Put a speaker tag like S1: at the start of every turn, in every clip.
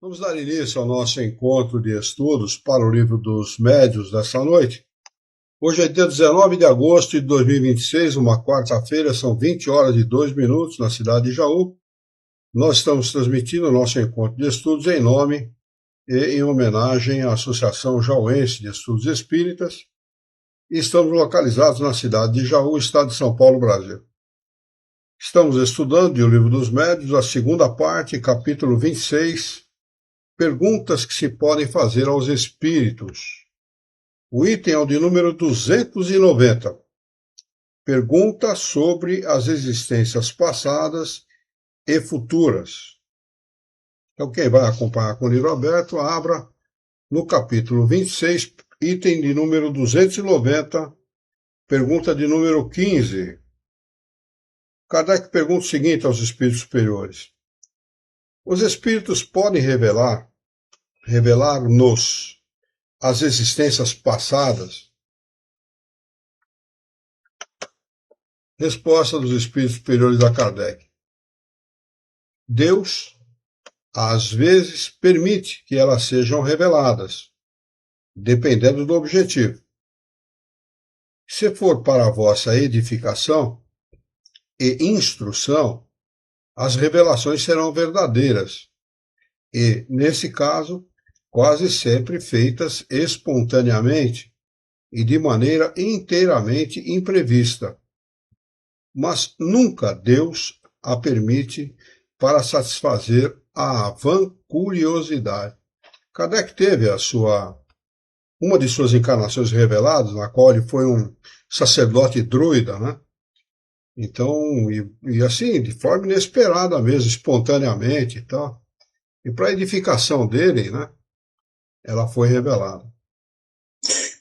S1: Vamos dar início ao nosso encontro de estudos para o Livro dos Médiuns desta noite. Hoje é dia 19 de agosto de 2026, uma quarta-feira, são 20 horas e 2 minutos na cidade de Jaú. Nós estamos transmitindo o nosso encontro de estudos em nome e em homenagem à Associação Jauense de Estudos Espíritas e estamos localizados na cidade de Jaú, estado de São Paulo, Brasil. Estamos estudando o Livro dos Médiuns, a segunda parte, capítulo 26, Perguntas que se podem fazer aos espíritos. O item é o de número 290. Pergunta sobre as existências passadas e futuras. Então, quem vai acompanhar com o livro aberto, abra no capítulo 26, item de número 290, pergunta de número 15. Kardec pergunta o seguinte aos espíritos superiores. Os espíritos podem revelar-nos as existências passadas? Resposta dos espíritos superiores a Kardec. Deus, às vezes, permite que elas sejam reveladas, dependendo do objetivo. Se for para a vossa edificação e instrução, as revelações serão verdadeiras e, nesse caso, quase sempre feitas espontaneamente e de maneira inteiramente imprevista. Mas nunca Deus a permite para satisfazer a vã curiosidade. Kardec teve uma de suas encarnações reveladas, na qual ele foi um sacerdote druida, né? Então, e assim, de forma inesperada mesmo, espontaneamente e tal. E para a edificação dele, né, ela foi revelada.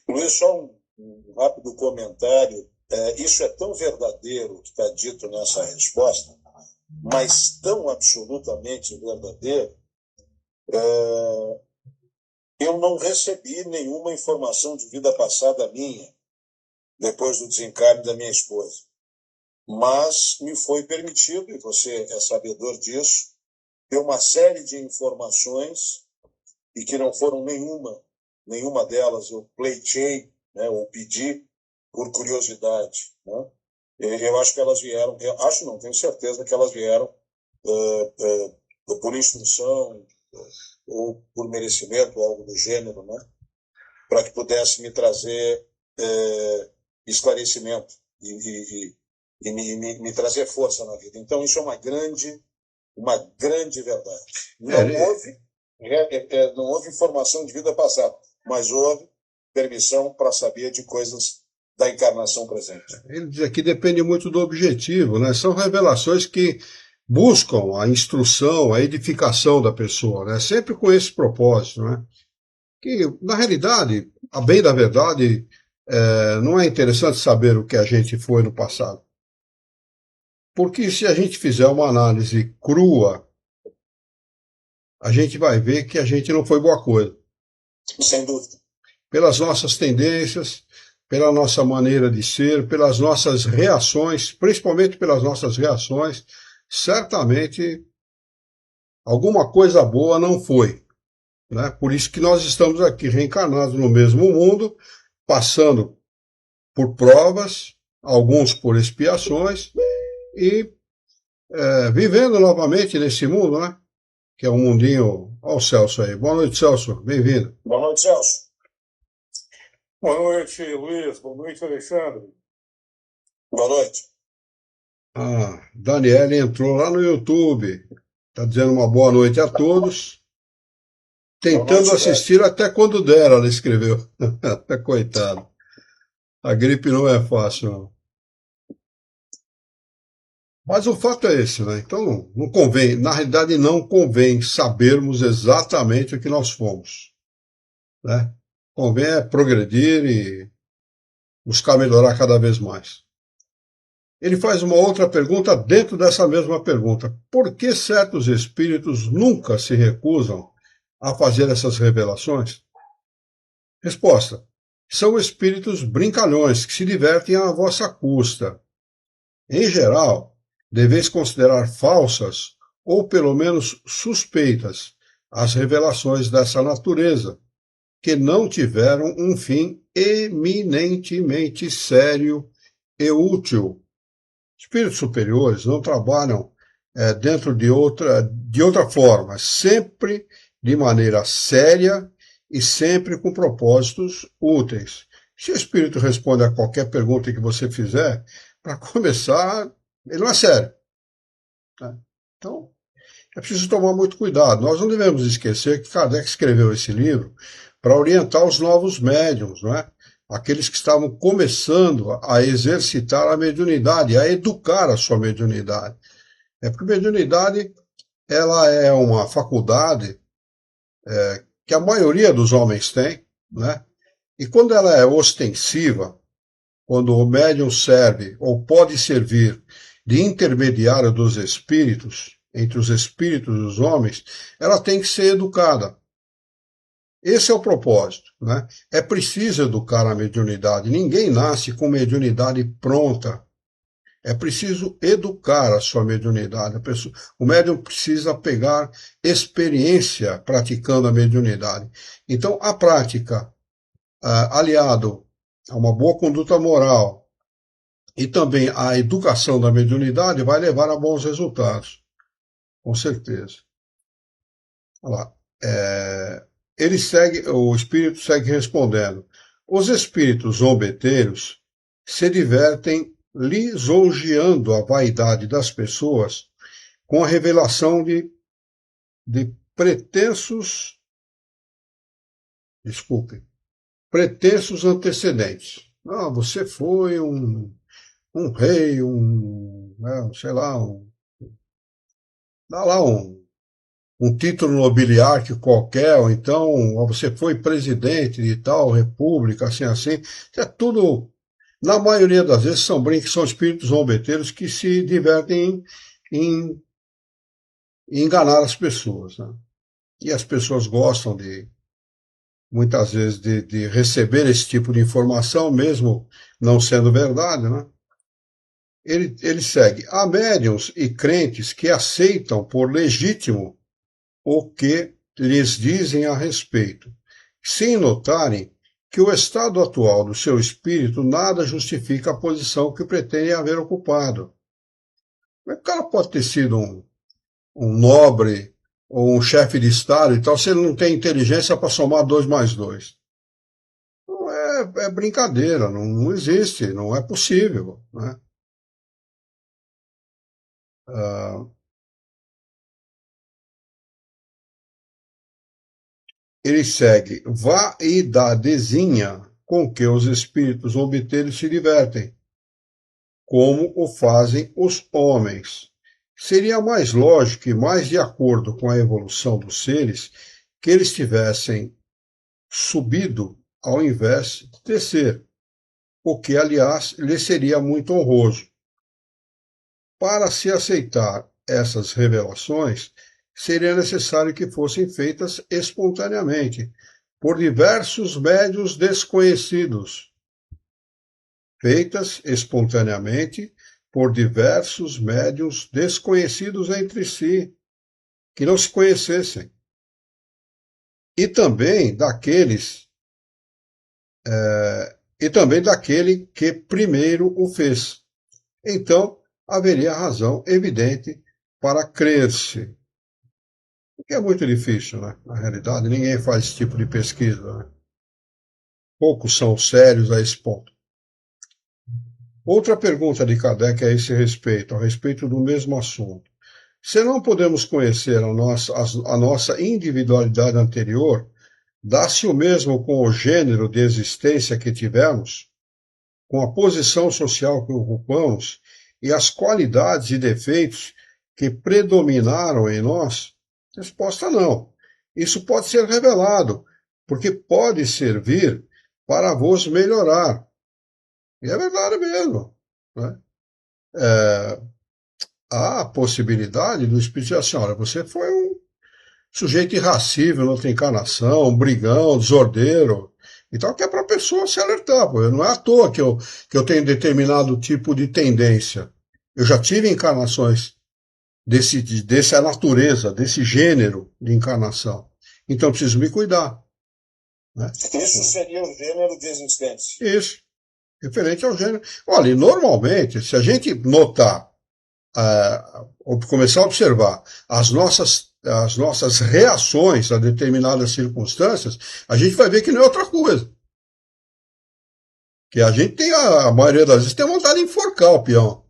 S2: Luiz, só um rápido comentário. Isso é tão verdadeiro o que está dito nessa resposta, mas tão absolutamente verdadeiro, eu não recebi nenhuma informação de vida passada minha, depois do desencarne da minha esposa. Mas me foi permitido, e você é sabedor disso, ter uma série de informações, e que não foram nenhuma delas eu pleitei, né, ou pedi por curiosidade. Né? Eu acho que elas vieram, tenho certeza que elas vieram por instrução, ou por merecimento, ou algo do gênero, né? Para que pudesse me trazer esclarecimento e me trazer força na vida. Então, isso é uma grande verdade. Não houve informação de vida passada, mas houve permissão para saber de coisas da encarnação presente.
S1: Ele diz aqui depende muito do objetivo, né? São revelações que buscam a instrução, a edificação da pessoa, né? Sempre com esse propósito, né? Que, na realidade, a bem da verdade, não é interessante saber o que a gente foi no passado. Porque se a gente fizer uma análise crua, a gente vai ver que a gente não foi boa coisa.
S2: Sem dúvida.
S1: Pelas nossas tendências, pela nossa maneira de ser, pelas nossas reações, principalmente pelas nossas reações, certamente alguma coisa boa não foi. Né? Por isso que nós estamos aqui reencarnados no mesmo mundo, passando por provas, alguns por expiações, e vivendo novamente nesse mundo, né? Que é um mundinho... Olha o Celso aí. Boa noite, Celso. Bem-vindo.
S2: Boa noite, Celso.
S3: Boa noite, Luiz. Boa noite, Alexandre.
S2: Boa noite.
S1: Daniela entrou lá no YouTube. Está dizendo uma boa noite a todos. Tentando noite, assistir até quando der, ela escreveu. Coitado. A gripe não é fácil, não. Mas o fato é esse, né? Então, não convém, na realidade não convém sabermos exatamente o que nós fomos, né? Convém progredir e buscar melhorar cada vez mais. Ele faz uma outra pergunta dentro dessa mesma pergunta. Por que certos espíritos nunca se recusam a fazer essas revelações? Resposta. São espíritos brincalhões que se divertem à vossa custa. Em geral, deveis considerar falsas ou pelo menos suspeitas as revelações dessa natureza, que não tiveram um fim eminentemente sério e útil. Espíritos superiores não trabalham dentro de outra forma, sempre de maneira séria e sempre com propósitos úteis. Se o espírito responde a qualquer pergunta que você fizer, para começar, ele não é sério. Né? Então, é preciso tomar muito cuidado. Nós não devemos esquecer que Kardec escreveu esse livro para orientar os novos médiums, não é? Aqueles que estavam começando a exercitar a mediunidade, a educar a sua mediunidade. Porque a mediunidade ela é uma faculdade que a maioria dos homens tem, né? E quando ela é ostensiva, quando o médium serve ou pode servir de intermediário dos espíritos, entre os espíritos dos homens, ela tem que ser educada. Esse é o propósito, né? É preciso educar a mediunidade. Ninguém nasce com mediunidade pronta. É preciso educar a sua mediunidade. O médium precisa pegar experiência praticando a mediunidade. Então, a prática, aliado a uma boa conduta moral e também a educação da mediunidade, vai levar a bons resultados. Com certeza. Olha lá. O espírito segue respondendo. Os espíritos zombeteiros se divertem lisonjeando a vaidade das pessoas com a revelação de pretensos antecedentes. Você foi um rei, sei lá, dá lá um título nobiliário qualquer, ou então você foi presidente de tal república, assim. Isso é tudo, na maioria das vezes, são espíritos zombeteiros que se divertem em enganar as pessoas. Né? E as pessoas gostam muitas vezes, de receber esse tipo de informação, mesmo não sendo verdade, né? Ele segue. Há médiuns e crentes que aceitam por legítimo o que lhes dizem a respeito, sem notarem que o estado atual do seu espírito nada justifica a posição que pretende haver ocupado. O cara pode ter sido um nobre ou um chefe de Estado e tal, se ele não tem inteligência para somar 2 mais 2. Não é brincadeira, não existe, não é possível. Né? Ele segue, vaidadezinha com que os espíritos obteiros se divertem, como o fazem os homens. Seria mais lógico e mais de acordo com a evolução dos seres que eles tivessem subido ao invés de descer, o que, aliás, lhe seria muito honroso. Para se aceitar essas revelações, seria necessário que fossem feitas espontaneamente, por diversos médiuns desconhecidos. Feitas espontaneamente por diversos médiuns desconhecidos entre si, que não se conhecessem. E também daquele que primeiro o fez. Então, haveria razão evidente para crer-se. O que é muito difícil, né? Na realidade, ninguém faz esse tipo de pesquisa. Né? Poucos são sérios a esse ponto. Outra pergunta de Kardec a esse respeito, a respeito do mesmo assunto. Se não podemos conhecer a nossa individualidade anterior, dá-se o mesmo com o gênero de existência que tivemos, com a posição social que ocupamos e as qualidades e defeitos que predominaram em nós? Resposta não. Isso pode ser revelado, porque pode servir para vos melhorar. E é verdade mesmo. Né? Há a possibilidade do Espírito dizer assim, olha, você foi um sujeito irracível noutra encarnação, um brigão, desordeiro. Então, que é para a pessoa se alertar. Pô. Não é à toa que eu tenho determinado tipo de tendência. Eu já tive encarnações dessa natureza, desse gênero de encarnação. Então eu preciso me cuidar. Né?
S2: Isso seria o gênero de existência.
S1: Isso, referente ao gênero. Olha, normalmente, se a gente notar, ou começar a observar as nossas reações a determinadas circunstâncias, a gente vai ver que não é outra coisa. Que a gente tem, a maioria das vezes, tem vontade de enforcar o peão.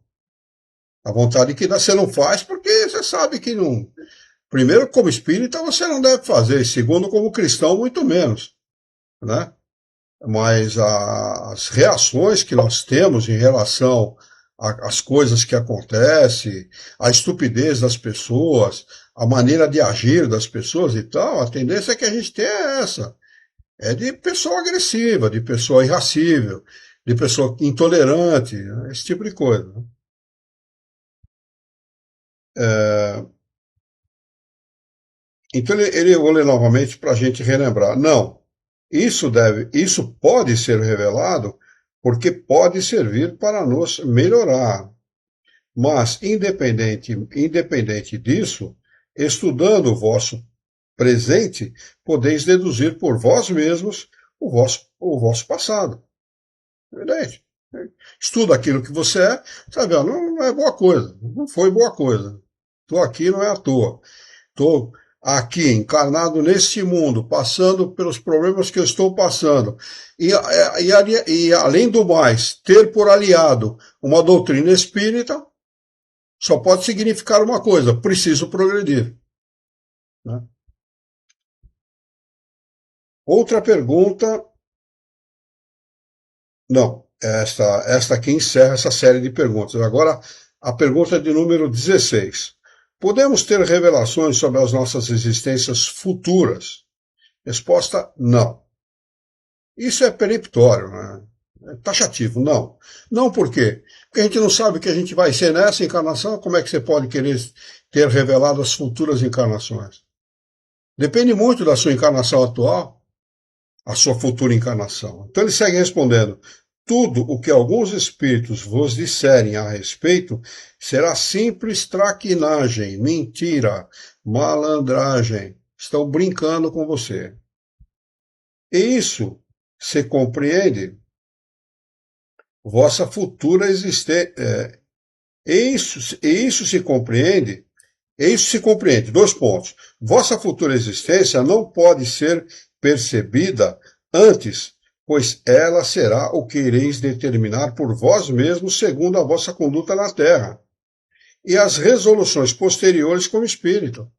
S1: A vontade que você não faz porque você sabe que não. Primeiro, como espírita, você não deve fazer. Segundo, como cristão, muito menos. Né? Mas as reações que nós temos em relação às coisas que acontecem, a estupidez das pessoas, a maneira de agir das pessoas e tal, a tendência que a gente tem é essa. É de pessoa agressiva, de pessoa irracível, de pessoa intolerante, esse tipo de coisa. Né? Então eu vou ler novamente para a gente relembrar. Não, isso pode ser revelado porque pode servir para nos melhorar. Mas, independente disso, estudando o vosso presente, podeis deduzir por vós mesmos o vosso passado. Evidente. Estuda aquilo que você é, sabe, não é boa coisa, não foi boa coisa. Estou aqui não é à toa. Estou aqui, encarnado neste mundo, passando pelos problemas que eu estou passando. E além do mais, ter por aliado uma doutrina espírita, só pode significar uma coisa: preciso progredir. Né? Outra pergunta. Não, esta aqui encerra essa série de perguntas. Agora, a pergunta de número 16. Podemos ter revelações sobre as nossas existências futuras? Resposta: não. Isso é peremptório, né? É taxativo, não. Não por quê? Porque a gente não sabe o que a gente vai ser nessa encarnação, como é que você pode querer ter revelado as futuras encarnações? Depende muito da sua encarnação atual, a sua futura encarnação. Então ele segue respondendo: tudo o que alguns espíritos vos disserem a respeito será simples traquinagem, mentira, malandragem. Estão brincando com você. E isso se compreende vossa futura existência. Isso se compreende. Isso se compreende. 2 pontos. Vossa futura existência não pode ser percebida antes, pois ela será o que ireis determinar por vós mesmos segundo a vossa conduta na Terra, e as resoluções posteriores como espírito.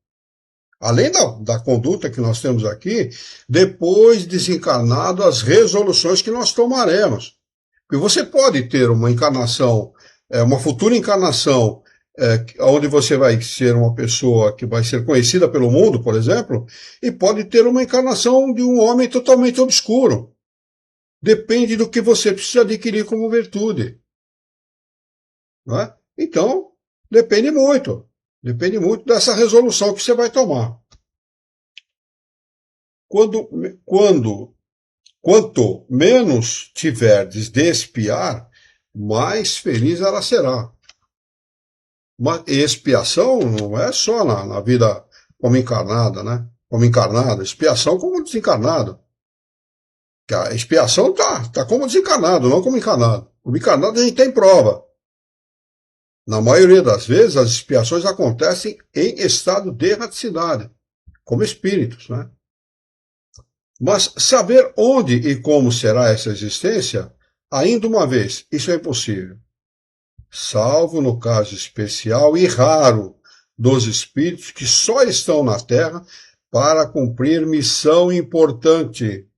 S1: Além da conduta que nós temos aqui, depois desencarnado, as resoluções que nós tomaremos. Porque você pode ter uma encarnação, uma futura encarnação, onde você vai ser uma pessoa que vai ser conhecida pelo mundo, por exemplo, e pode ter uma encarnação de um homem totalmente obscuro. Depende do que você precisa adquirir como virtude. Não é? Então, depende muito. Depende muito dessa resolução que você vai tomar. Quanto menos tiverdes de espiar, mais feliz ela será. Mas expiação não é só na vida como encarnada, né? Como encarnado, expiação como desencarnado. A expiação tá como desencarnado, não como encarnado. Como encarnado a gente tem prova. Na maioria das vezes, as expiações acontecem em estado de erraticidade, como espíritos, né? Mas saber onde e como será essa existência, ainda uma vez, isso é impossível. Salvo no caso especial e raro dos espíritos que só estão na Terra para cumprir missão importante.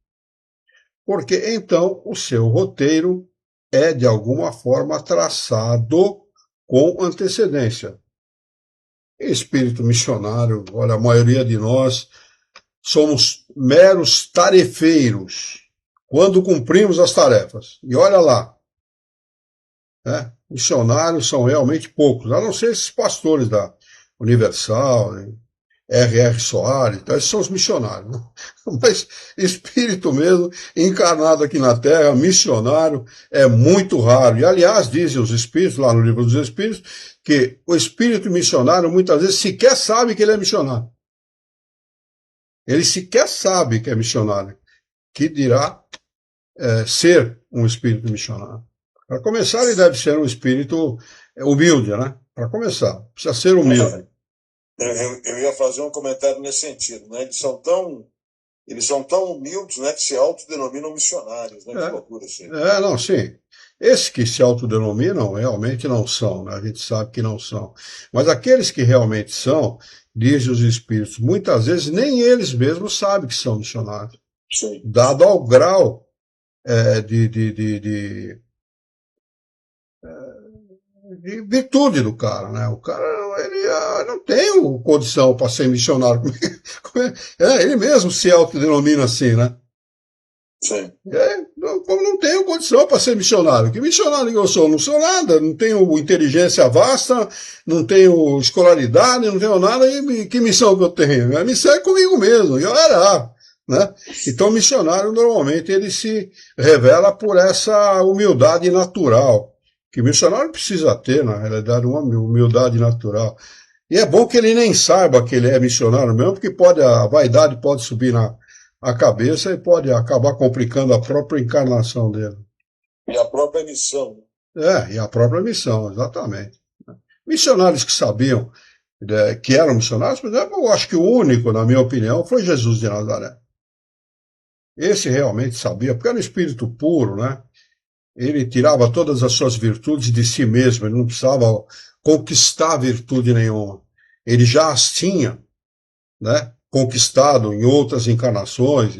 S1: Porque então o seu roteiro é de alguma forma traçado com antecedência. Espírito missionário, olha, a maioria de nós somos meros tarefeiros quando cumprimos as tarefas. E olha lá, né? Missionários são realmente poucos, a não ser esses pastores da Universal, né? R.R. Soares, então, esses são os missionários, né? Mas espírito mesmo, encarnado aqui na Terra, missionário, é muito raro. E, aliás, dizem os espíritos, lá no Livro dos Espíritos, que o espírito missionário, muitas vezes, sequer sabe que ele é missionário. Ele sequer sabe que é missionário, que dirá ser um espírito missionário. Para começar, ele deve ser um espírito humilde, né? Para começar, precisa ser humilde.
S2: Eu ia fazer um comentário nesse sentido, né? Eles são tão humildes, né, que se autodenominam missionários, né? Que loucura isso aí.
S1: Não, sim. Esses que se autodenominam realmente não são, né? A gente sabe que não são. Mas aqueles que realmente são, dizem os espíritos, muitas vezes nem eles mesmos sabem que são missionários.
S2: Sim.
S1: Dado ao grau de virtude do cara, né? O cara ele não tem condição para ser missionário. Ele mesmo se autodenomina assim, né?
S2: Sim.
S1: Como não tenho condição para ser missionário. Que missionário que eu sou? Não sou nada, não tenho inteligência vasta, não tenho escolaridade, não tenho nada, e que missão que eu tenho? A missão é comigo mesmo, e orar, né? Então, o missionário, normalmente, ele se revela por essa humildade natural, que o missionário precisa ter, na realidade, uma humildade natural. E é bom que ele nem saiba que ele é missionário mesmo, porque a vaidade pode subir a cabeça e pode acabar complicando a própria encarnação dele.
S2: E a própria missão.
S1: E a própria missão, exatamente. Missionários que sabiam que eram missionários, por exemplo, eu acho que o único, na minha opinião, foi Jesus de Nazaré. Esse realmente sabia, porque era um espírito puro, né? Ele tirava todas as suas virtudes de si mesmo, ele não precisava conquistar virtude nenhuma. Ele já as tinha, né? Conquistado em outras encarnações,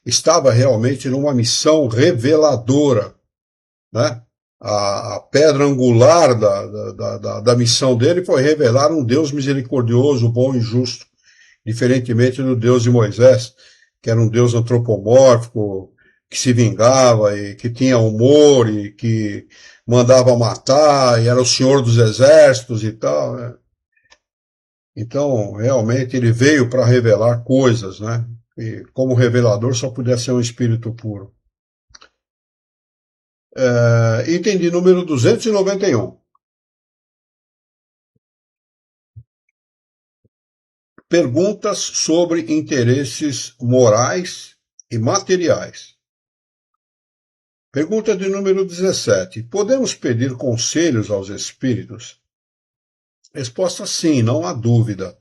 S1: estava realmente numa missão reveladora, né? A pedra angular da missão dele foi revelar um Deus misericordioso, bom e justo, diferentemente do Deus de Moisés, que era um Deus antropomórfico, que se vingava e que tinha humor e que mandava matar, e era o senhor dos exércitos e tal, né? Então, realmente, ele veio para revelar coisas, né? E como revelador só podia ser um espírito puro. Item de número 291. Perguntas sobre interesses morais e materiais. Pergunta de número 17. Podemos pedir conselhos aos espíritos? Resposta sim, não há dúvida.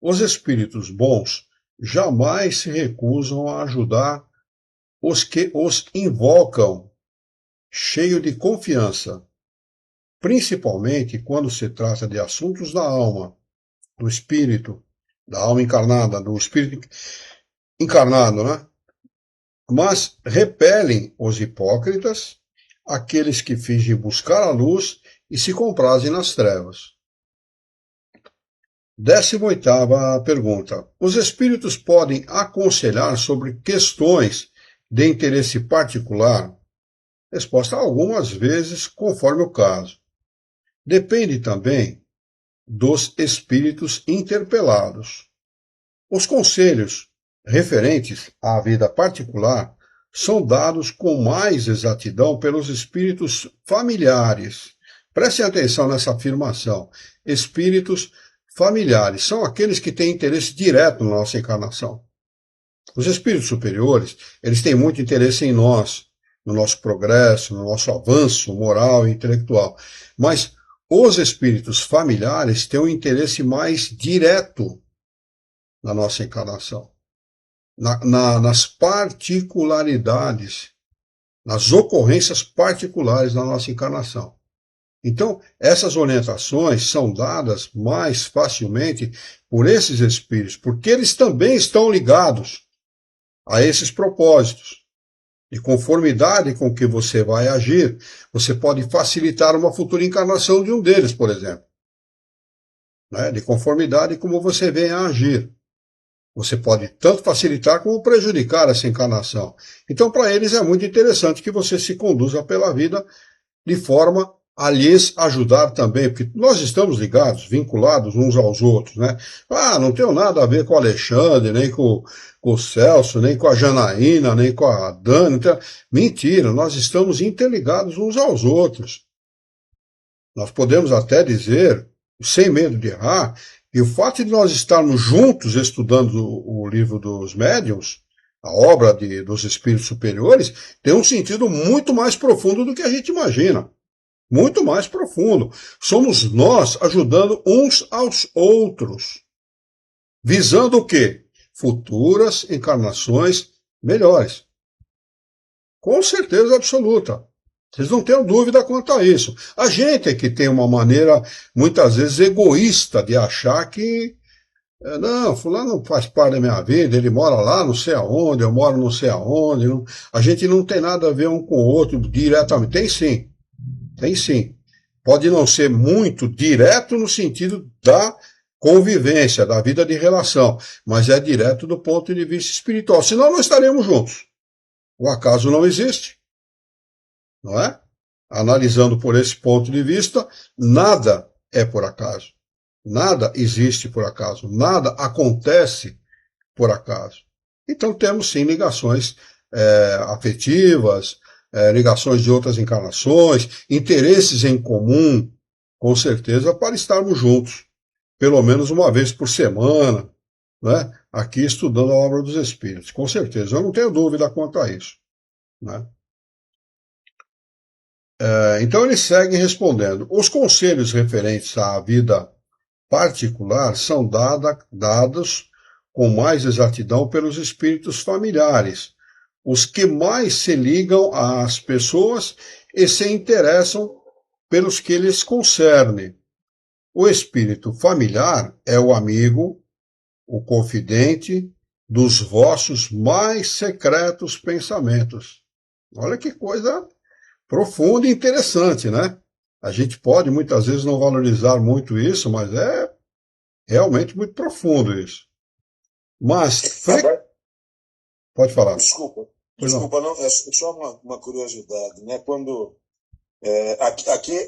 S1: Os espíritos bons jamais se recusam a ajudar os que os invocam, cheio de confiança, principalmente quando se trata de assuntos da alma, do espírito, da alma encarnada, do espírito encarnado, né? Mas repelem os hipócritas, aqueles que fingem buscar a luz e se comprazem nas trevas. 18ª pergunta. Os espíritos podem aconselhar sobre questões de interesse particular? Resposta: algumas vezes, conforme o caso. Depende também dos espíritos interpelados. Os conselhos referentes à vida particular são dados com mais exatidão pelos espíritos familiares. Prestem atenção nessa afirmação. Espíritos familiares são aqueles que têm interesse direto na nossa encarnação. Os espíritos superiores, eles têm muito interesse em nós, no nosso progresso, no nosso avanço moral e intelectual. Mas os espíritos familiares têm um interesse mais direto na nossa encarnação, nas particularidades, nas ocorrências particulares da nossa encarnação. Então, essas orientações são dadas mais facilmente por esses espíritos, porque eles também estão ligados a esses propósitos. De conformidade com que você vai agir, você pode facilitar uma futura encarnação de um deles, por exemplo. Né? De conformidade como você vem a agir. Você pode tanto facilitar como prejudicar essa encarnação. Então, para eles é muito interessante que você se conduza pela vida de forma a lhes ajudar também, porque nós estamos ligados, vinculados uns aos outros, né? Ah, não tenho nada a ver com o Alexandre, nem com o Celso, nem com a Janaína, nem com a Dani. Mentira, nós estamos interligados uns aos outros. Nós podemos até dizer, sem medo de errar, que o fato de nós estarmos juntos estudando o livro dos médiuns, a obra dos espíritos superiores, tem um sentido muito mais profundo do que a gente imagina. Muito mais profundo. Somos nós ajudando uns aos outros. Visando o quê? Futuras encarnações melhores. Com certeza absoluta. Vocês não têm dúvida quanto a isso. A gente é que tem uma maneira, muitas vezes, egoísta de achar que não, fulano faz parte da minha vida, ele mora lá não sei aonde, eu moro não sei aonde. Não, a gente não tem nada a ver um com o outro diretamente. Tem sim. Tem sim. Pode não ser muito direto no sentido da convivência, da vida de relação, mas é direto do ponto de vista espiritual. Senão não estaremos juntos. O acaso não existe. Não é? Analisando por esse ponto de vista, nada é por acaso. Nada existe por acaso. Nada acontece por acaso. Então temos sim ligações afetivas, ligações de outras encarnações, interesses em comum, com certeza, para estarmos juntos, pelo menos uma vez por semana, né, aqui estudando a obra dos Espíritos. Com certeza, eu não tenho dúvida quanto a isso. Né? Então eles seguem respondendo. Os conselhos referentes à vida particular são dados com mais exatidão pelos espíritos familiares, os que mais se ligam às pessoas e se interessam pelos que lhes concerne. O espírito familiar é o amigo, o confidente dos vossos mais secretos pensamentos. Olha que coisa profunda e interessante, né? A gente pode muitas vezes não valorizar muito isso, mas é realmente muito profundo isso. Mas, pode falar.
S2: Desculpa, não, é só uma curiosidade, né? Quando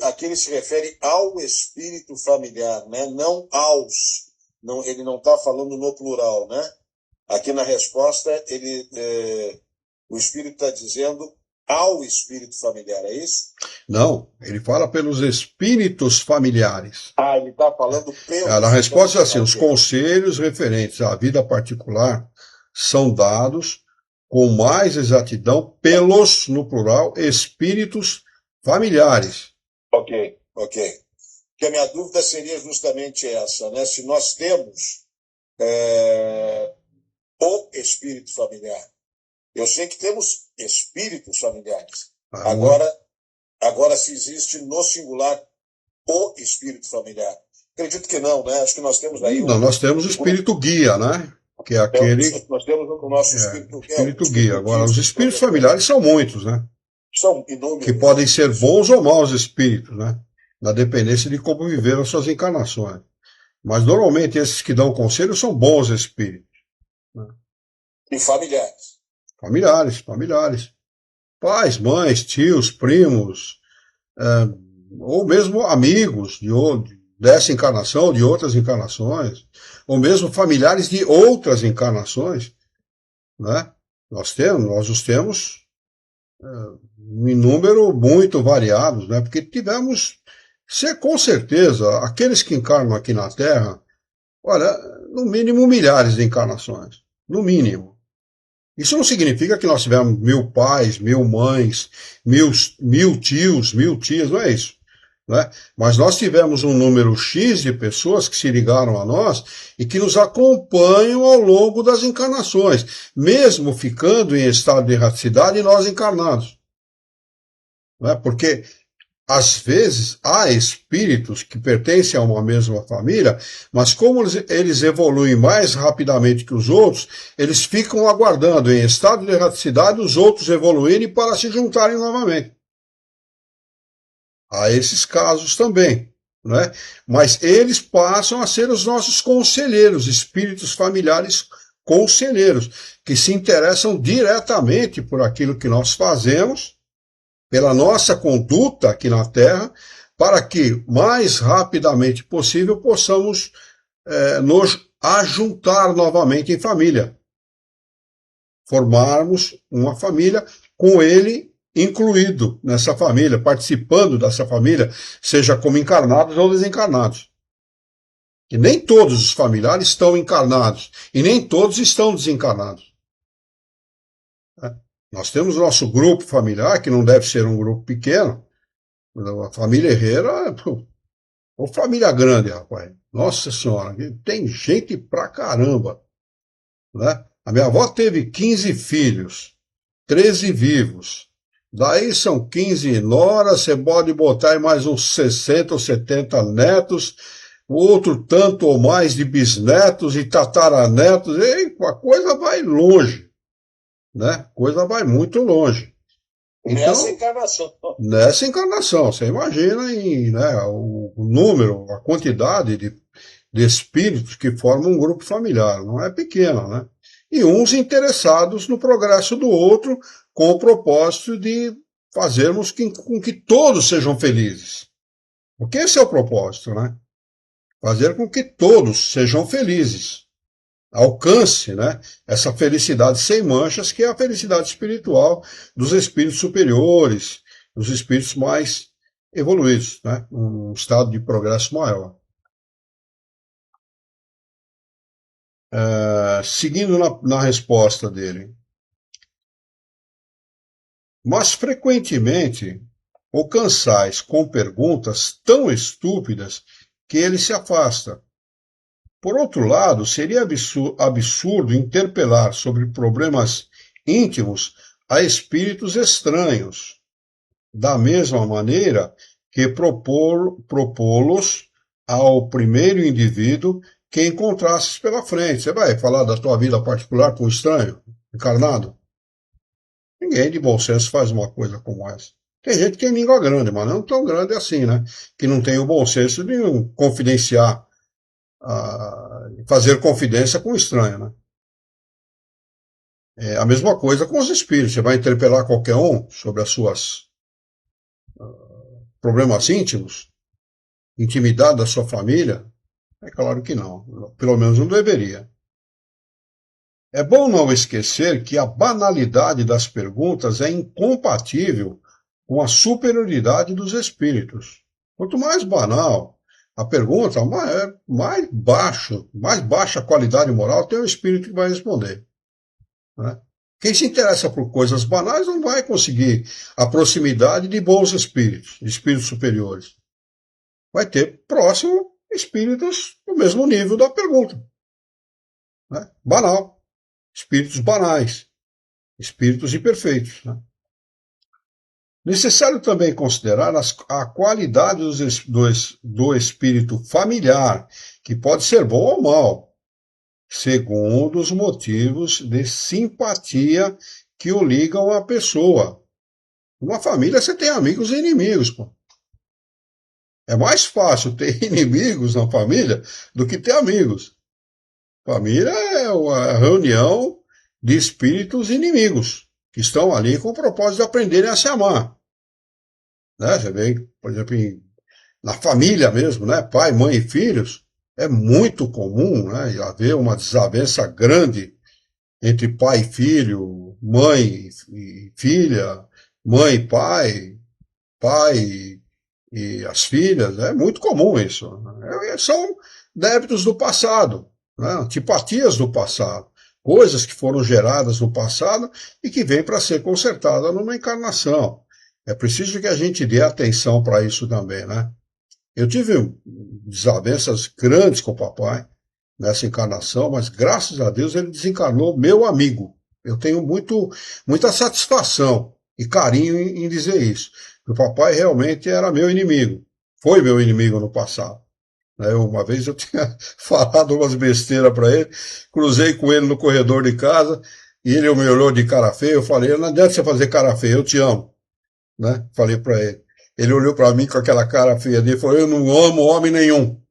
S2: aqui ele se refere ao espírito familiar, né? Não aos, não, ele não está falando no plural, né? Aqui na resposta o espírito está dizendo ao espírito familiar, é isso?
S1: Não, ele fala pelos espíritos familiares.
S2: Ah, ele está falando pelos.
S1: A resposta é assim: os conselhos referentes à vida particular são dados com mais exatidão pelos, no plural, espíritos familiares.
S2: Ok. Porque a minha dúvida seria justamente essa, né? Se nós temos o espírito familiar. Eu sei que temos espíritos familiares. Agora, se existe no singular o espírito familiar. Acredito que não, né? Acho que nós temos aí...
S1: Não, nós temos o espírito guia, né? Que é aquele...
S2: Nós temos o nosso espírito
S1: guia. Agora, os espíritos familiares são muitos, né?
S2: São inúmeros.
S1: Que podem ser bons ou maus espíritos, né? Na dependência de como viveram suas encarnações. Mas, normalmente, esses que dão conselho são bons espíritos. Né?
S2: E familiares.
S1: Familiares. Pais, mães, tios, primos, ou mesmo amigos dessa encarnação, de outras encarnações, ou mesmo familiares de outras encarnações, né? Nós os temos em número muito variados, né? Porque tivemos, com certeza, aqueles que encarnam aqui na Terra, olha, no mínimo milhares de encarnações, no mínimo. Isso não significa que nós tivemos 1000 pais, 1000 mães, 1000 tios, 1000 tias, não é isso. Né? Mas nós tivemos um número X de pessoas que se ligaram a nós e que nos acompanham ao longo das encarnações, mesmo ficando em estado de erraticidade nós encarnados. Né? Porque, às vezes, há espíritos que pertencem a uma mesma família, mas como eles evoluem mais rapidamente que os outros, eles ficam aguardando em estado de erraticidade os outros evoluírem para se juntarem novamente. Há esses casos também, né? Mas eles passam a ser os nossos conselheiros, espíritos familiares conselheiros, que se interessam diretamente por aquilo que nós fazemos, pela nossa conduta aqui na Terra, para que mais rapidamente possível possamos nos ajuntar novamente em família. Formarmos uma família com ele incluído nessa família, participando dessa família, seja como encarnados ou desencarnados. E nem todos os familiares estão encarnados, e nem todos estão desencarnados. Nós temos o nosso grupo familiar, que não deve ser um grupo pequeno. A família Herrera, ou família grande, rapaz. Nossa Senhora, tem gente pra caramba. Né? A minha avó teve 15 filhos, 13 vivos. Daí são 15 noras, você pode botar aí mais uns 60 ou 70 netos, outro tanto ou mais de bisnetos e tataranetos, e a coisa vai longe, né? A coisa vai muito longe. Então, nessa encarnação, você imagina né, o número, a quantidade de espíritos que formam um grupo familiar, não é pequeno, né? E uns interessados no progresso do outro, com o propósito de fazermos com que todos sejam felizes. Porque esse é o propósito, né? Fazer com que todos sejam felizes. Alcance, né, essa felicidade sem manchas, que é a felicidade espiritual dos espíritos superiores, dos espíritos mais evoluídos, né, um estado de progresso maior. Seguindo na resposta dele. Mas frequentemente o cansais com perguntas tão estúpidas que ele se afasta. Por outro lado, seria absurdo interpelar sobre problemas íntimos a espíritos estranhos, da mesma maneira que propô-los ao primeiro indivíduo que encontrasses pela frente. Você vai falar da tua vida particular com um estranho, encarnado? Ninguém de bom senso faz uma coisa como essa. Tem gente que tem língua grande, mas não tão grande assim, né? Que não tem o bom senso de confidenciar, fazer confidência com o estranho, né? É a mesma coisa com os espíritos. Você vai interpelar qualquer um sobre as suas problemas íntimos, intimidade da sua família? É claro que não. Pelo menos não deveria. É bom não esquecer que a banalidade das perguntas é incompatível com a superioridade dos espíritos. Quanto mais banal a pergunta, mais baixa qualidade moral tem o espírito que vai responder. Né? Quem se interessa por coisas banais não vai conseguir a proximidade de bons espíritos, de espíritos superiores. Vai ter próximo espíritos do mesmo nível da pergunta. Né? Banal. Espíritos banais. Espíritos imperfeitos. Né? Necessário também considerar a qualidade do espírito familiar, que pode ser bom ou mal, segundo os motivos de simpatia que o ligam à pessoa. Numa família você tem amigos e inimigos. Pô. É mais fácil ter inimigos na família do que ter amigos. Família é uma reunião de espíritos inimigos, que estão ali com o propósito de aprenderem a se amar. Né? Você vê, por exemplo, na família mesmo, né? Pai, mãe e filhos, é muito comum, né, haver uma desavença grande entre pai e filho, mãe e filha, mãe e pai, pai e as filhas. É muito comum isso. São débitos do passado, né? Antipatias do passado, coisas que foram geradas no passado e que vêm para ser consertadas numa encarnação. É preciso que a gente dê atenção para isso também, né? Eu tive desavenças grandes com o papai nessa encarnação, mas graças a Deus ele desencarnou meu amigo. Eu tenho muita satisfação e carinho em dizer isso. O papai realmente era meu inimigo. Foi meu inimigo no passado. Uma vez eu tinha falado umas besteiras para ele, cruzei com ele no corredor de casa, e ele me olhou de cara feia. Eu falei, não adianta você fazer cara feia, eu te amo. Né? Falei para ele. Ele olhou para mim com aquela cara feia dele e falou, eu não amo homem nenhum.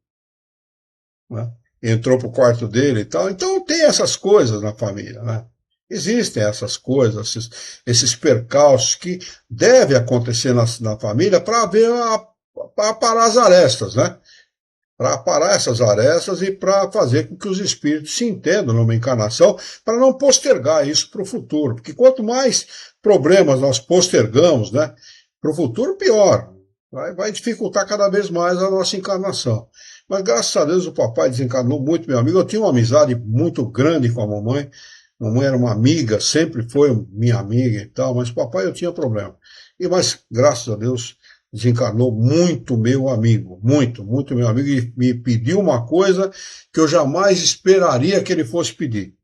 S1: Né? Entrou pro quarto dele e tal. Então tem essas coisas na família, né? Existem essas coisas, esses percalços que devem acontecer na família para haver para parar as arestas, né? Para parar essas arestas e para fazer com que os espíritos se entendam numa encarnação, para não postergar isso para o futuro. Porque quanto mais problemas nós postergamos, né, para o futuro, pior. Vai dificultar cada vez mais a nossa encarnação. Mas graças a Deus o papai desencarnou muito, meu amigo. Eu tinha uma amizade muito grande com a mamãe. A mamãe era uma amiga, sempre foi minha amiga e tal, mas o papai eu tinha problema. Mas graças a Deus desencarnou muito meu amigo, muito meu amigo, e me pediu uma coisa que eu jamais esperaria que ele fosse pedir.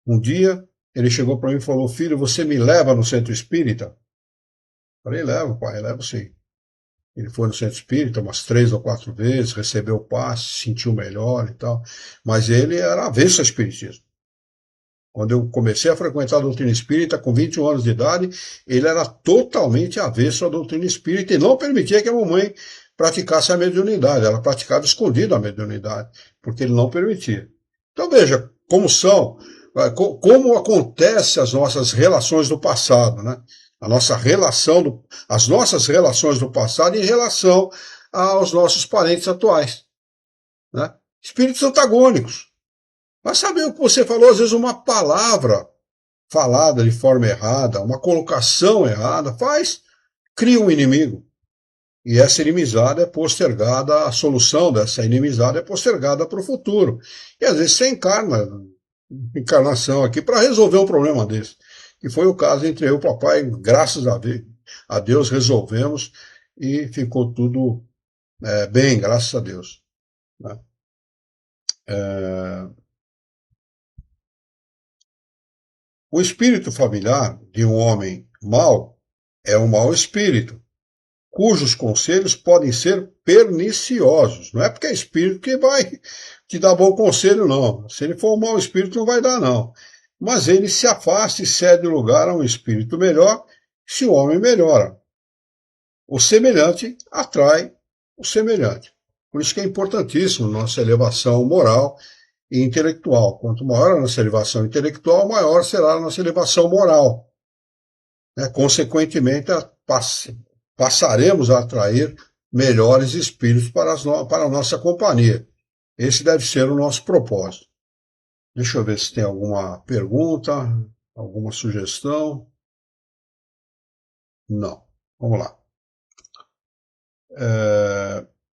S1: Um dia ele chegou para mim e falou: filho, você me leva no centro espírita? Falei: levo, pai, levo sim. Ele foi no centro espírita umas 3 ou 4 vezes, recebeu o passe, se sentiu melhor e tal, mas ele era avesso ao espiritismo. Quando eu comecei a frequentar a doutrina espírita, com 21 anos de idade, ele era totalmente avesso à doutrina espírita e não permitia que a mamãe praticasse a mediunidade. Ela praticava escondida a mediunidade, porque ele não permitia. Então veja como são, como acontecem as nossas relações do passado, né? As nossas relações do passado em relação aos nossos parentes atuais, né? Espíritos antagônicos. Mas sabe o que você falou? Às vezes uma palavra falada de forma errada, uma colocação errada, cria um inimigo. E essa inimizade é postergada, a solução dessa inimizade é postergada para o futuro. E às vezes você encarnação aqui para resolver um problema desse. Que foi o caso entre eu e o papai, graças a Deus resolvemos e ficou tudo bem, graças a Deus. Né? O espírito familiar de um homem mau é um mau espírito, cujos conselhos podem ser perniciosos. Não é porque é espírito que vai te dar bom conselho, não. Se ele for um mau espírito, não vai dar, não. Mas ele se afasta e cede lugar a um espírito melhor se o homem melhora. O semelhante atrai o semelhante. Por isso que é importantíssimo nossa elevação moral e intelectual. Quanto maior a nossa elevação intelectual, maior será a nossa elevação moral. Consequentemente, passaremos a atrair melhores espíritos para a nossa companhia. Esse deve ser o nosso propósito. Deixa eu ver se tem alguma pergunta, alguma sugestão. Não. Vamos lá.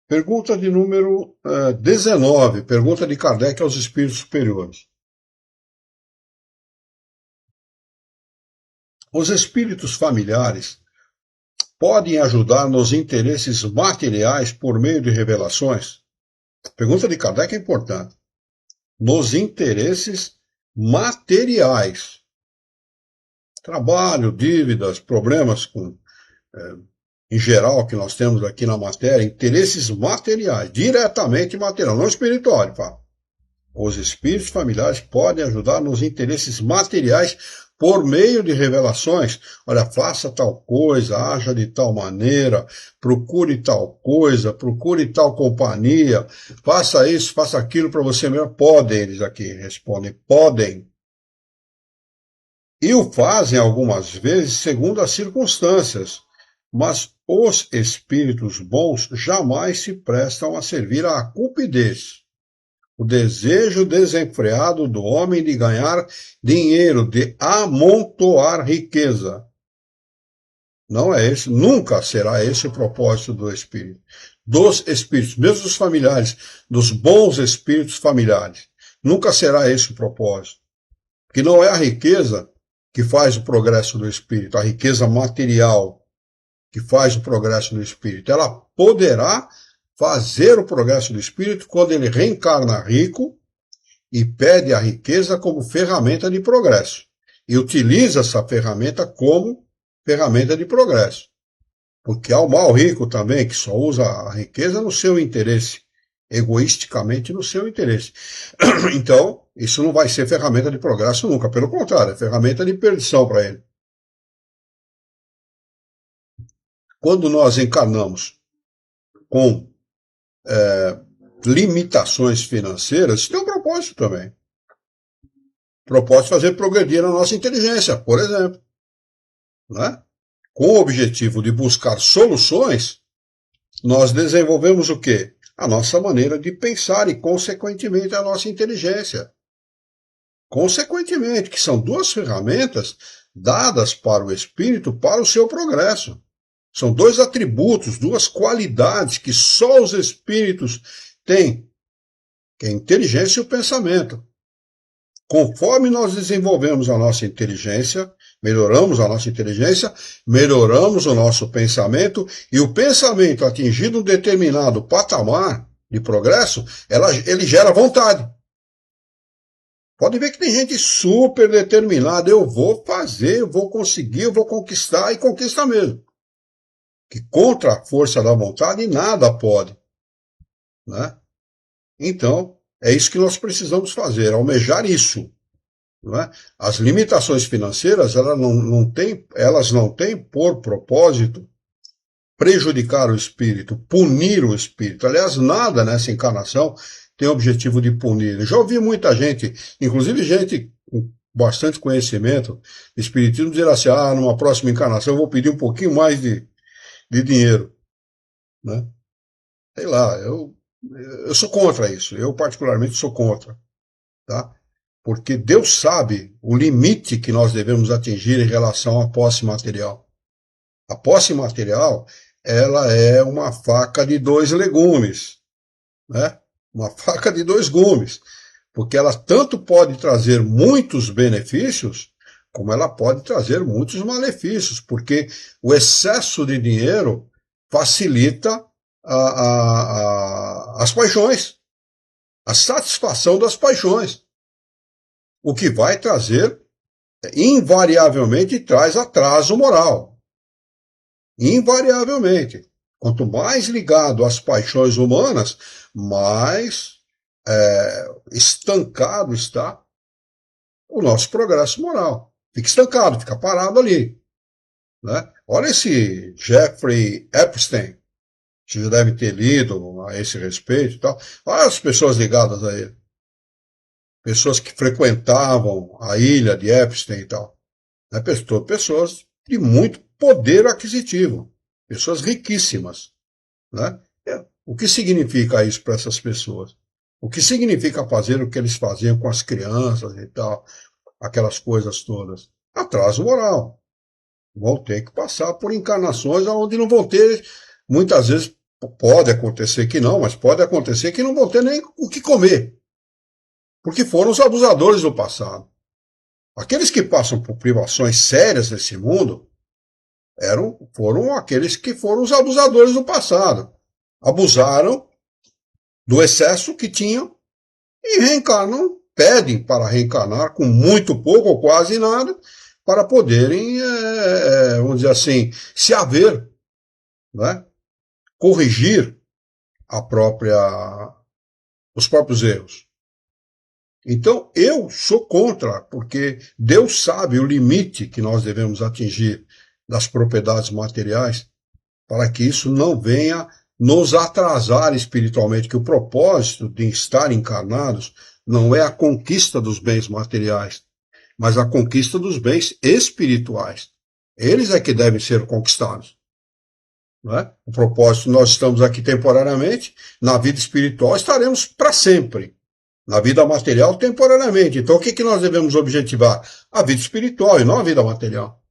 S1: Pergunta de número 19. Pergunta de Kardec aos espíritos superiores. Os espíritos familiares podem ajudar nos interesses materiais por meio de revelações? Pergunta de Kardec é importante. Nos interesses materiais. Trabalho, dívidas, problemas em geral que nós temos aqui na matéria, interesses materiais, diretamente material, não espiritual, fala. Os espíritos familiares podem ajudar nos interesses materiais por meio de revelações. Olha, faça tal coisa, haja de tal maneira, procure tal coisa, procure tal companhia, faça isso, faça aquilo para você mesmo. Podem, eles aqui respondem, podem. E o fazem algumas vezes segundo as circunstâncias. Mas os espíritos bons jamais se prestam a servir à cupidez. O desejo desenfreado do homem de ganhar dinheiro, de amontoar riqueza. Não é esse, nunca será esse o propósito do espírito. Dos espíritos, mesmo dos familiares, dos bons espíritos familiares. Nunca será esse o propósito. Que não é a riqueza que faz o progresso do espírito, a riqueza material que faz o progresso do espírito. Ela poderá fazer o progresso do espírito quando ele reencarna rico e pede a riqueza como ferramenta de progresso. E utiliza essa ferramenta como ferramenta de progresso. Porque há o mal rico também, que só usa a riqueza no seu interesse, egoisticamente no seu interesse. Então, isso não vai ser ferramenta de progresso nunca. Pelo contrário, é ferramenta de perdição para ele. Quando nós encarnamos com limitações financeiras, isso tem um propósito também. Propósito de fazer progredir a nossa inteligência, por exemplo. Né? Com o objetivo de buscar soluções nós desenvolvemos o quê? A nossa maneira de pensar e, consequentemente, a nossa inteligência. Consequentemente, que são duas ferramentas dadas para o espírito para o seu progresso. São dois atributos, duas qualidades que só os espíritos têm, que é a inteligência e o pensamento. Conforme nós desenvolvemos a nossa inteligência, melhoramos o nosso pensamento, e o pensamento atingido um determinado patamar de progresso, ele gera vontade. Pode ver que tem gente super determinada, eu vou fazer, eu vou conseguir, eu vou conquistar, e conquista mesmo. Que contra a força da vontade nada pode. Né? Então, é isso que nós precisamos fazer, almejar isso. Não é? As limitações financeiras, elas não têm por propósito prejudicar o espírito, punir o espírito. Aliás, nada nessa encarnação tem o objetivo de punir. Eu já ouvi muita gente, inclusive gente com bastante conhecimento de espiritismo, dizer assim, numa próxima encarnação eu vou pedir um pouquinho mais de dinheiro. Né? Sei lá, eu sou contra isso. Eu, particularmente, sou contra. Tá? Porque Deus sabe o limite que nós devemos atingir em relação à posse material. A posse material, ela é uma faca de dois legumes. Né? Uma faca de dois gumes. Porque ela tanto pode trazer muitos benefícios, como ela pode trazer muitos malefícios. Porque o excesso de dinheiro facilita as paixões, a satisfação das paixões, o que vai trazer, invariavelmente, traz atraso moral. Invariavelmente. Quanto mais ligado às paixões humanas, mais estancado está o nosso progresso moral. Fica estancado, fica parado ali. Né? Olha esse Jeffrey Epstein. Você já deve ter lido a esse respeito e tal. Olha as pessoas ligadas a ele. Pessoas que frequentavam a ilha de Epstein e tal. Né? Pessoas de muito poder aquisitivo. Pessoas riquíssimas. Né? O que significa isso para essas pessoas? O que significa fazer o que eles faziam com as crianças e tal, aquelas coisas todas? Atraso moral. Vão ter que passar por encarnações onde não vão ter, muitas vezes, pode acontecer que não, mas pode acontecer que não vão ter nem o que comer. Porque foram os abusadores do passado. Aqueles que passam por privações sérias nesse mundo foram aqueles que foram os abusadores do passado. Abusaram do excesso que tinham e reencarnam, pedem para reencarnar com muito pouco ou quase nada, para poderem, vamos dizer assim, se haver, né? Corrigir os próprios erros. Então, eu sou contra, porque Deus sabe o limite que nós devemos atingir das propriedades materiais para que isso não venha nos atrasar espiritualmente, que o propósito de estar encarnados não é a conquista dos bens materiais, mas a conquista dos bens espirituais. Eles é que devem ser conquistados. Não é? O propósito, nós estamos aqui temporariamente, na vida espiritual estaremos para sempre. Na vida material, temporariamente. Então, o que nós devemos objetivar? A vida espiritual e não a vida material.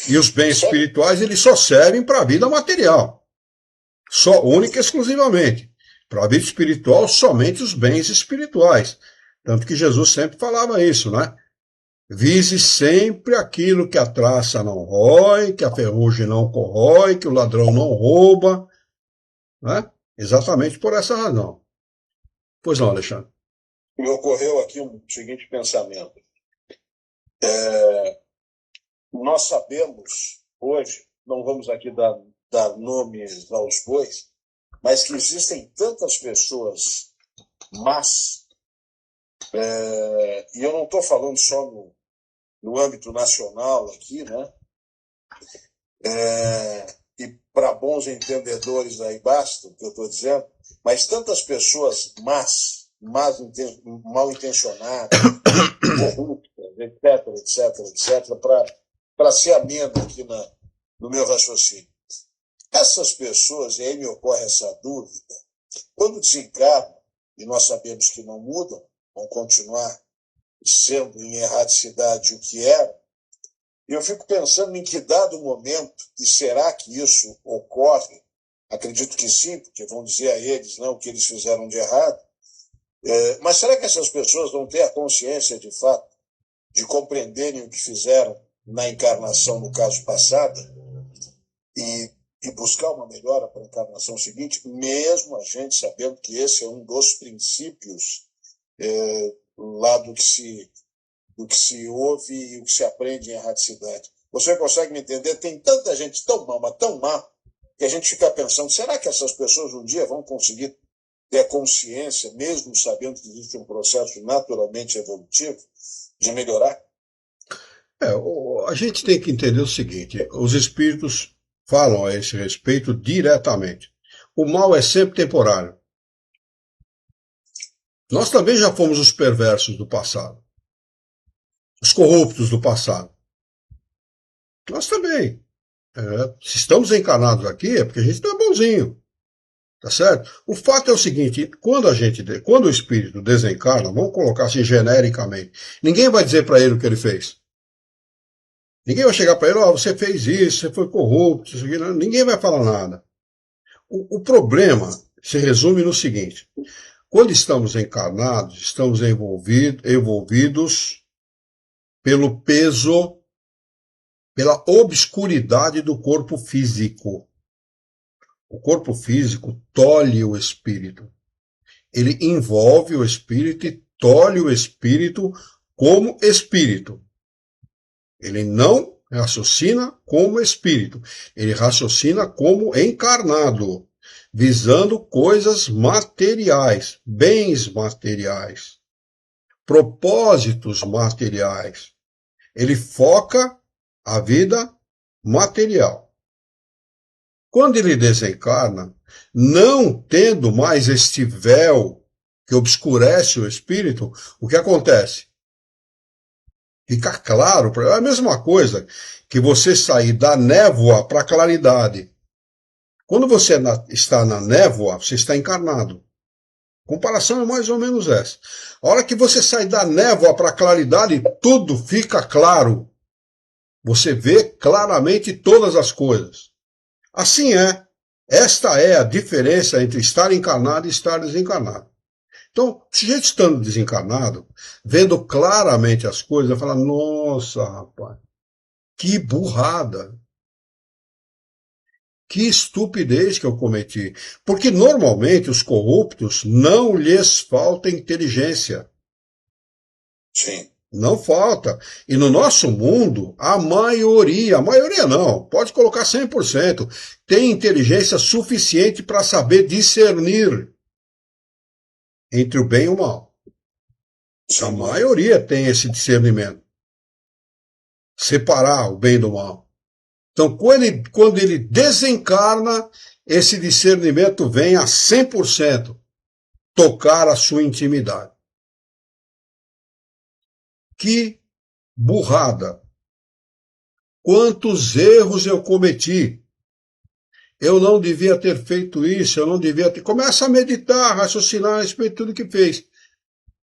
S1: E os bens espirituais, eles só servem para a vida material. Só, única e exclusivamente. Para a vida espiritual, somente os bens espirituais. Tanto que Jesus sempre falava isso, né? Vise sempre aquilo que a traça não rói, que a ferrugem não corrói, que o ladrão não rouba. Né? Exatamente por essa razão. Pois não, Alexandre?
S2: Me ocorreu aqui um seguinte pensamento. Nós sabemos hoje, não vamos aqui dar nomes aos bois, mas que existem tantas pessoas más, e eu não estou falando só no âmbito nacional aqui, né? E para bons entendedores aí basta o que eu estou dizendo, mas tantas pessoas mal intencionadas, corruptas, etc, para ser ameno aqui no meu raciocínio. Essas pessoas, e aí me ocorre essa dúvida, quando desencarnam, e nós sabemos que não mudam, vão continuar sendo em erraticidade o que eram, eu fico pensando em que dado momento, e será que isso ocorre? Acredito que sim, porque vão dizer a eles não, o que eles fizeram de errado. Mas será que essas pessoas vão ter a consciência, de fato, de compreenderem o que fizeram na encarnação, no caso passada, e buscar uma melhora para a encarnação seguinte, mesmo a gente sabendo que esse é um dos princípios lá do que se ouve e o que se aprende em erraticidade? Você consegue me entender? Tem tanta gente tão má, mas tão má, que a gente fica pensando, será que essas pessoas um dia vão conseguir ter a consciência, mesmo sabendo que existe um processo naturalmente evolutivo, de melhorar?
S1: A gente tem que entender o seguinte, os espíritos falam a esse respeito diretamente. O mal é sempre temporário. Nós também já fomos os perversos do passado. Os corruptos do passado. Nós também. Se estamos encarnados aqui é porque a gente não é bonzinho. Tá certo? O fato é o seguinte, quando o espírito desencarna, vamos colocar assim genericamente, ninguém vai dizer para ele o que ele fez. Ninguém vai chegar para ele, você fez isso, você foi corrupto, isso aqui, não. Ninguém vai falar nada. O problema se resume no seguinte, quando estamos encarnados, estamos envolvidos pelo peso, pela obscuridade do corpo físico. O corpo físico tolhe o espírito. Ele envolve o espírito e tolhe o espírito como espírito. Ele não raciocina como espírito. Ele raciocina como encarnado, visando coisas materiais, bens materiais, propósitos materiais. Ele foca a vida material. Quando ele desencarna, não tendo mais este véu que obscurece o espírito, o que acontece? Fica claro, é a mesma coisa que você sair da névoa para a claridade. Quando você está na névoa, você está encarnado. A comparação é mais ou menos essa. A hora que você sai da névoa para a claridade, tudo fica claro. Você vê claramente todas as coisas. Assim é. Esta é a diferença entre estar encarnado e estar desencarnado. Então, o sujeito estando desencarnado, vendo claramente as coisas, vai falar, nossa, rapaz, que burrada. Que estupidez que eu cometi. Porque normalmente os corruptos não lhes falta inteligência.
S2: Sim.
S1: Não falta. E no nosso mundo, a maioria não, pode colocar 100%, tem inteligência suficiente para saber discernir entre o bem e o mal. Sim. A maioria tem esse discernimento. Separar o bem do mal. Então, quando ele desencarna, esse discernimento vem a 100% tocar a sua intimidade. Que burrada! Quantos erros eu cometi! Eu não devia ter feito isso, eu não devia ter... Começa a meditar, raciocinar a respeito de tudo que fez.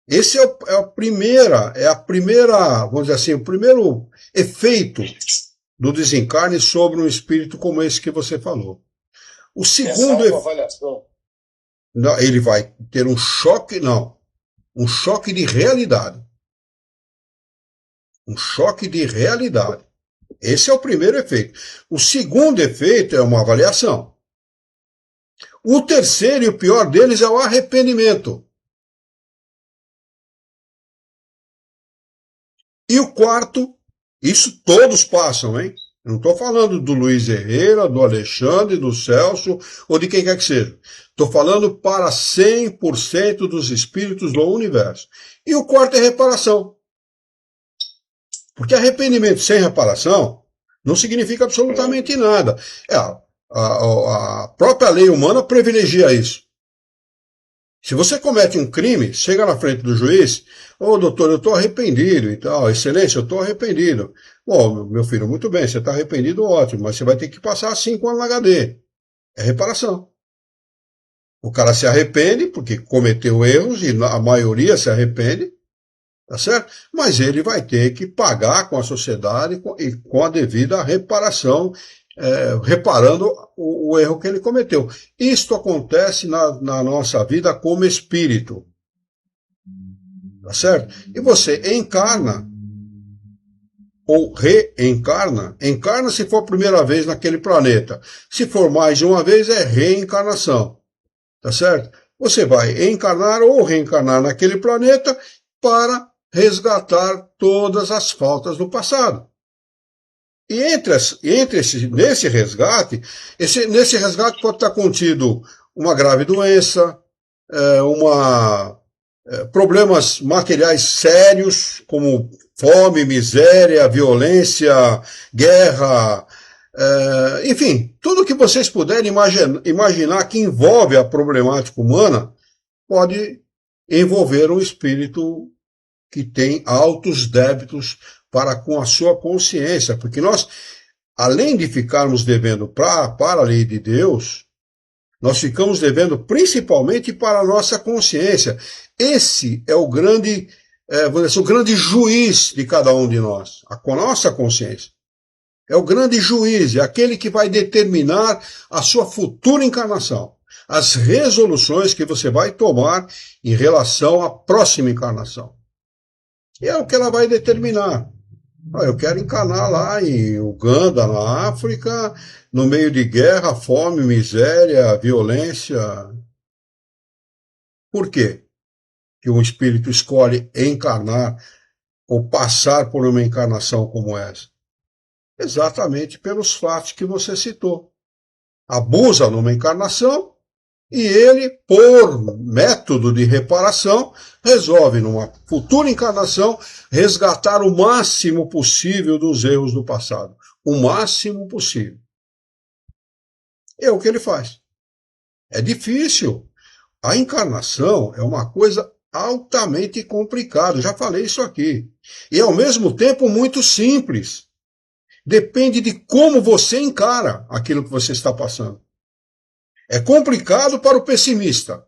S1: Esse é a primeira, vamos dizer assim, o primeiro efeito do desencarne sobre um espírito como esse que você falou. O segundo...
S2: Essa avaliação.
S1: Não, ele vai ter um choque de realidade. Um choque de realidade. Esse é o primeiro efeito. O segundo efeito é uma avaliação. O terceiro e o pior deles é o arrependimento. E o quarto, isso todos passam, hein? Eu não estou falando do Luiz Herrera, do Alexandre, do Celso, ou de quem quer que seja. Estou falando para 100% dos espíritos do universo. E o quarto é reparação. Porque arrependimento sem reparação não significa absolutamente nada. A própria lei humana privilegia isso. Se você comete um crime, chega na frente do juiz, doutor, eu estou arrependido e tal, excelência, eu estou arrependido. Bom, meu filho, muito bem, você está arrependido, ótimo, mas você vai ter que passar 5 anos na HD. É reparação. O cara se arrepende, porque cometeu erros, e a maioria se arrepende, tá certo? Mas ele vai ter que pagar com a sociedade e com a devida reparação, reparando o erro que ele cometeu. Isto acontece na nossa vida como espírito, tá certo? E você encarna, ou reencarna. Encarna se for a primeira vez naquele planeta. Se for mais de uma vez, é reencarnação. Tá certo? Você vai encarnar ou reencarnar naquele planeta para resgatar todas as faltas do passado. E nesse resgate pode estar contido uma grave doença, problemas materiais sérios, como fome, miséria, violência, guerra, enfim, tudo que vocês puderem imaginar que envolve a problemática humana pode envolver um espírito que tem altos débitos para com a sua consciência, porque nós, além de ficarmos devendo para a lei de Deus, nós ficamos devendo principalmente para a nossa consciência. Esse é o grande, vamos dizer, o grande juiz de cada um de nós, a nossa consciência. É o grande juiz, é aquele que vai determinar a sua futura encarnação, as resoluções que você vai tomar em relação à próxima encarnação. E é o que ela vai determinar. Eu quero encarnar lá em Uganda, na África, no meio de guerra, fome, miséria, violência. Por quê que um espírito escolhe encarnar ou passar por uma encarnação como essa? Exatamente pelos fatos que você citou. Abusa numa encarnação e ele, por método de reparação, resolve numa futura encarnação resgatar o máximo possível dos erros do passado. O máximo possível. É o que ele faz. É difícil. A encarnação é uma coisa altamente complicada. Já falei isso aqui. E ao mesmo tempo muito simples. Depende de como você encara aquilo que você está passando. É complicado para o pessimista.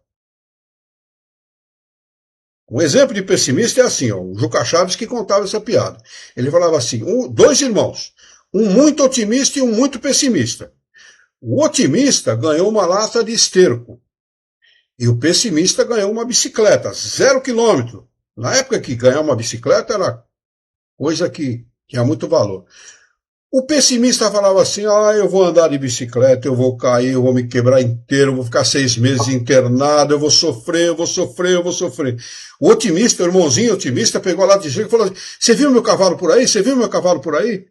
S1: Um exemplo de pessimista é assim, o Juca Chaves que contava essa piada. Ele falava assim, dois irmãos, um muito otimista e um muito pessimista. O otimista ganhou uma lata de esterco e o pessimista ganhou uma bicicleta, 0 quilômetro. Na época que ganhar uma bicicleta era coisa que tinha muito valor. O pessimista falava assim, eu vou andar de bicicleta, eu vou cair, eu vou me quebrar inteiro, eu vou ficar 6 meses internado, eu vou sofrer, eu vou sofrer, eu vou sofrer. O otimista, o irmãozinho otimista, pegou lá de jeito e falou assim, você viu meu cavalo por aí? Você viu meu cavalo por aí?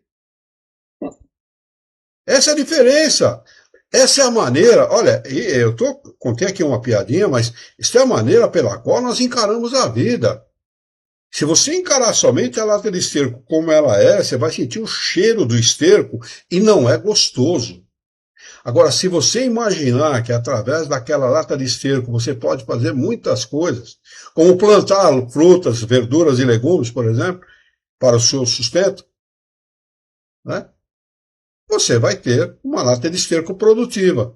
S1: Essa é a diferença. Essa é a maneira, olha, contei aqui uma piadinha, mas essa é a maneira pela qual nós encaramos a vida. Se você encarar somente a lata de esterco como ela é, você vai sentir o cheiro do esterco e não é gostoso. Agora, se você imaginar que através daquela lata de esterco você pode fazer muitas coisas, como plantar frutas, verduras e legumes, por exemplo, para o seu sustento, né? Você vai ter uma lata de esterco produtiva.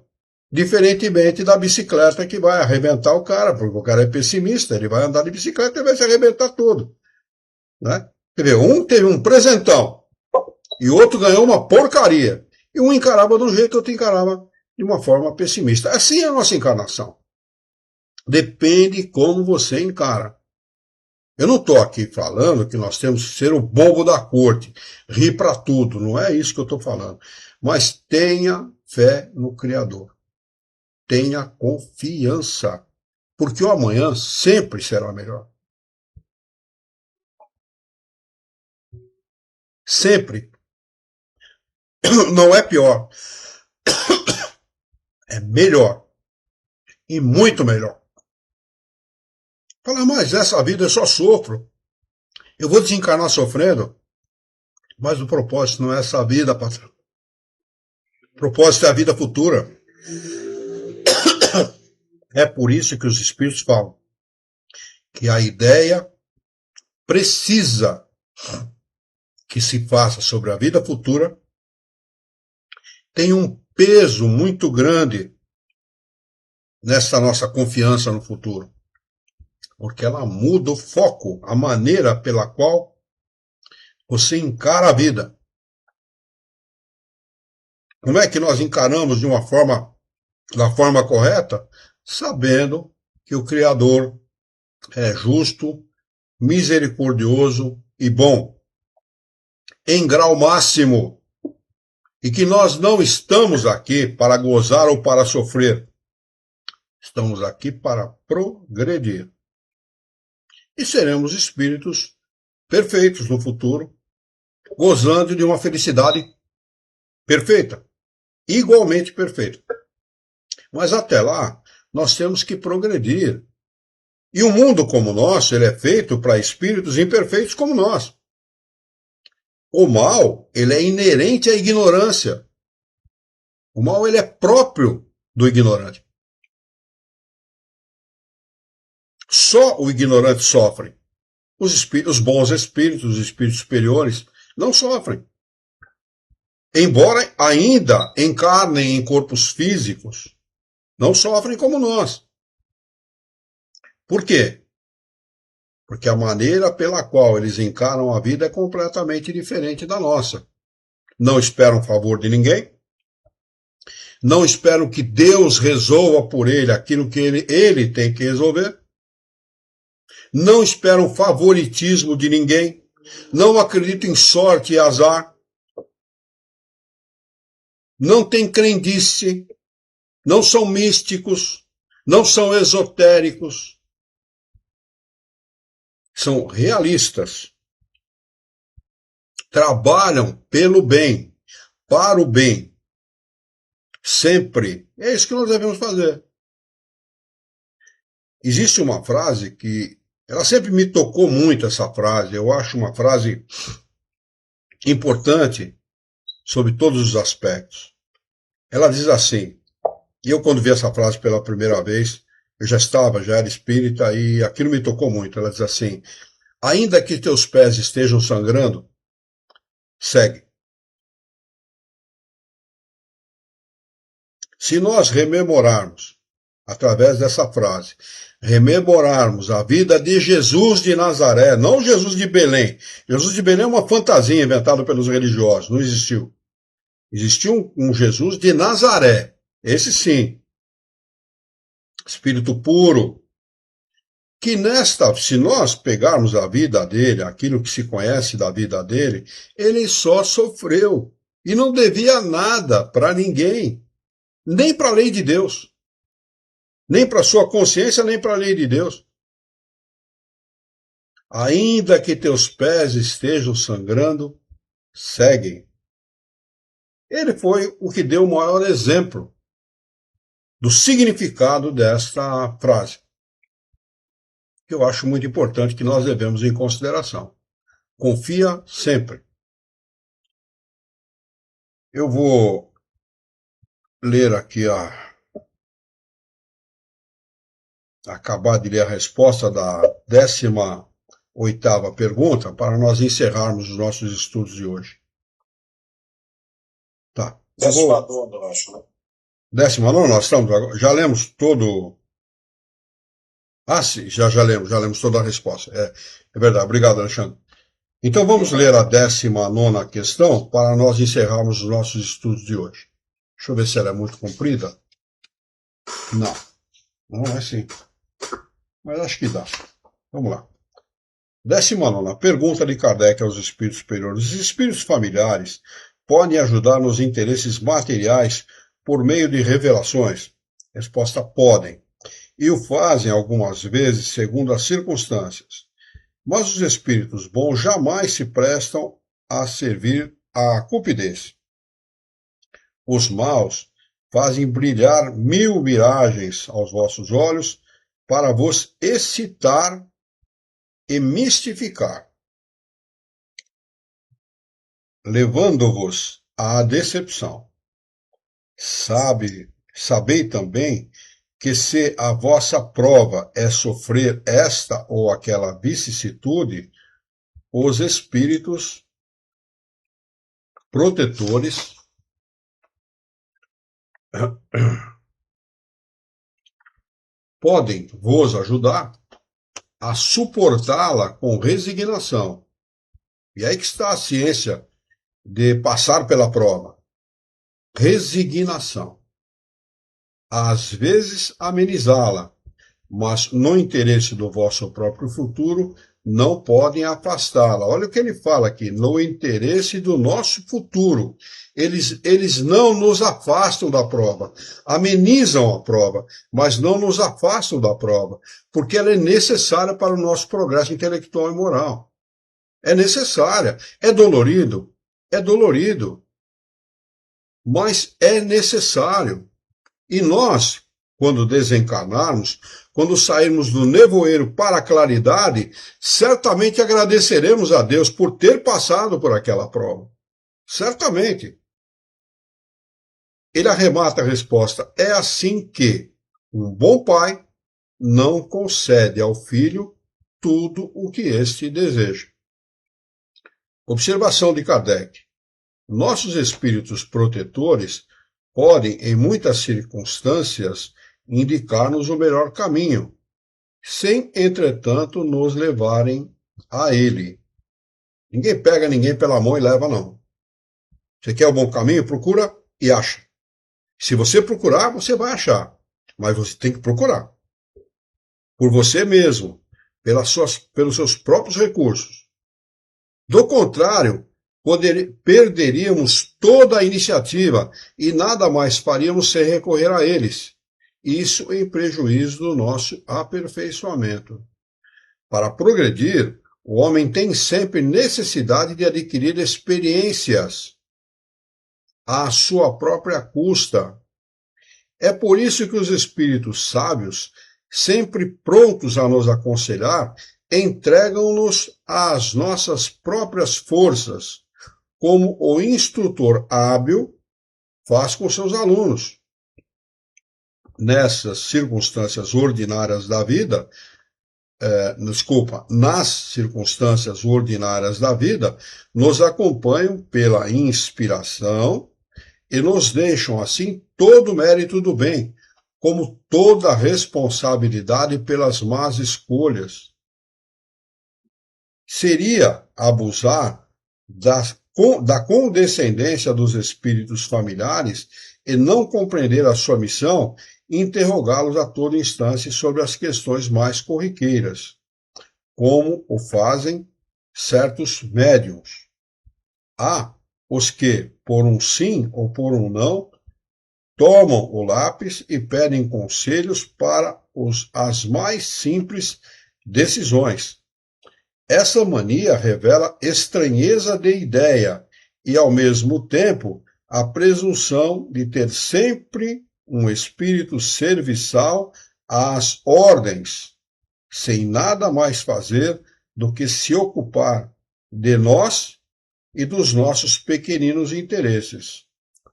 S1: Diferentemente da bicicleta que vai arrebentar o cara, porque o cara é pessimista, ele vai andar de bicicleta e vai se arrebentar todo. Né? Quer dizer, um teve um presentão e o outro ganhou uma porcaria. E um encarava de um jeito, outro encarava de uma forma pessimista. Assim é a nossa encarnação. Depende como você encara. Eu não estou aqui falando que nós temos que ser o bobo da corte, rir para tudo, não é isso que eu estou falando. Mas tenha fé no Criador. Tenha confiança, porque o amanhã sempre será melhor. Sempre. Não é pior. É melhor. E muito melhor. Fala, mas essa vida eu só sofro. Eu vou desencarnar sofrendo. Mas o propósito não é essa vida, patrão. O propósito é a vida futura. É por isso que os espíritos falam que a ideia precisa que se faça sobre a vida futura tem um peso muito grande nessa nossa confiança no futuro? Porque ela muda o foco, a maneira pela qual você encara a vida. Como é que nós encaramos da forma correta? Sabendo que o Criador é justo, misericordioso e bom, em grau máximo, e que nós não estamos aqui para gozar ou para sofrer. Estamos aqui para progredir. E seremos espíritos perfeitos no futuro, gozando de uma felicidade perfeita, igualmente perfeita. Mas até lá, nós temos que progredir. E um mundo como o nosso, ele é feito para espíritos imperfeitos como nós. O mal, ele é inerente à ignorância. O mal, ele é próprio do ignorante. Só o ignorante sofre. Os bons espíritos, os espíritos superiores, não sofrem. Embora ainda encarnem em corpos físicos, não sofrem como nós. Por quê? Porque a maneira pela qual eles encaram a vida é completamente diferente da nossa. Não esperam favor de ninguém, não esperam que Deus resolva por ele aquilo que ele tem que resolver, não esperam favoritismo de ninguém, não acreditam em sorte e azar, não têm crendice, não são místicos, não são esotéricos, são realistas, trabalham pelo bem, para o bem, sempre. É isso que nós devemos fazer. Existe uma frase que, ela sempre me tocou muito, essa frase, eu acho uma frase importante sobre todos os aspectos. Ela diz assim, e eu quando vi essa frase pela primeira vez, eu já era espírita e aquilo me tocou muito. Ela diz assim, ainda que teus pés estejam sangrando, segue. Se nós rememorarmos, através dessa frase, rememorarmos a vida de Jesus de Nazaré, não Jesus de Belém. Jesus de Belém é uma fantasia inventada pelos religiosos, não existiu. Existiu um Jesus de Nazaré, esse sim, espírito puro, que se nós pegarmos a vida dele, aquilo que se conhece da vida dele, ele só sofreu e não devia nada para ninguém, nem para a lei de Deus, nem para a sua consciência, nem para a lei de Deus. Ainda que teus pés estejam sangrando, seguem. Ele foi o que deu o maior exemplo do significado desta frase, que eu acho muito importante que nós devemos em consideração. Confia sempre. Eu vou ler aqui acabar de ler a resposta da 18ª pergunta para nós encerrarmos os nossos estudos de hoje. Tá.
S2: 19ª, eu acho, né?
S1: 19ª, nós estamos agora, já lemos todo. Ah, sim, já lemos toda a resposta. É verdade, obrigado, Alexandre. Então vamos ler a 19ª questão para nós encerrarmos os nossos estudos de hoje. Deixa eu ver se ela é muito comprida. Não é assim. Mas acho que dá. Vamos lá. 19ª pergunta de Kardec aos espíritos superiores. Os espíritos familiares podem ajudar nos interesses materiais por meio de revelações? Resposta: podem. E o fazem algumas vezes segundo as circunstâncias. Mas os espíritos bons jamais se prestam a servir à cupidez. Os maus fazem brilhar 1000 miragens aos vossos olhos para vos excitar e mistificar, levando-vos à decepção. Sabei também que se a vossa prova é sofrer esta ou aquela vicissitude, os espíritos protetores podem vos ajudar a suportá-la com resignação. E aí que está a ciência de passar pela prova. Resignação. Às vezes amenizá-la, mas no interesse do vosso próprio futuro, não podem afastá-la. Olha o que ele fala aqui, no interesse do nosso futuro. Eles não nos afastam da prova, amenizam a prova, mas não nos afastam da prova, porque ela é necessária para o nosso progresso intelectual e moral. É necessária. É dolorido, mas é necessário. E nós, quando desencarnarmos, quando sairmos do nevoeiro para a claridade, certamente agradeceremos a Deus por ter passado por aquela prova. Certamente. Ele arremata a resposta: é assim que um bom pai não concede ao filho tudo o que este deseja. Observação de Kardec. Nossos espíritos protetores podem, em muitas circunstâncias, indicar-nos o melhor caminho, sem, entretanto, nos levarem a ele. Ninguém pega ninguém pela mão e leva, não. Você quer o bom caminho? Procura e acha. Se você procurar, você vai achar. Mas você tem que procurar. Por você mesmo, pelos seus próprios recursos. Do contrário, perderíamos toda a iniciativa e nada mais faríamos sem recorrer a eles. Isso em prejuízo do nosso aperfeiçoamento. Para progredir, o homem tem sempre necessidade de adquirir experiências à sua própria custa. É por isso que os espíritos sábios, sempre prontos a nos aconselhar, entregam-nos às nossas próprias forças, como o instrutor hábil faz com seus alunos. Nessas circunstâncias ordinárias da vida, nas circunstâncias ordinárias da vida, nos acompanham pela inspiração e nos deixam, assim, todo o mérito do bem, como toda a responsabilidade pelas más escolhas. Seria abusar da condescendência dos espíritos familiares e não compreender a sua missão, interrogá-los a toda instância sobre as questões mais corriqueiras, como o fazem certos médiuns. Há os que, por um sim ou por um não, tomam o lápis e pedem conselhos para as mais simples decisões. Essa mania revela estranheza de ideia e, ao mesmo tempo, a presunção de ter sempre um espírito serviçal às ordens, sem nada mais fazer do que se ocupar de nós e dos nossos pequeninos interesses.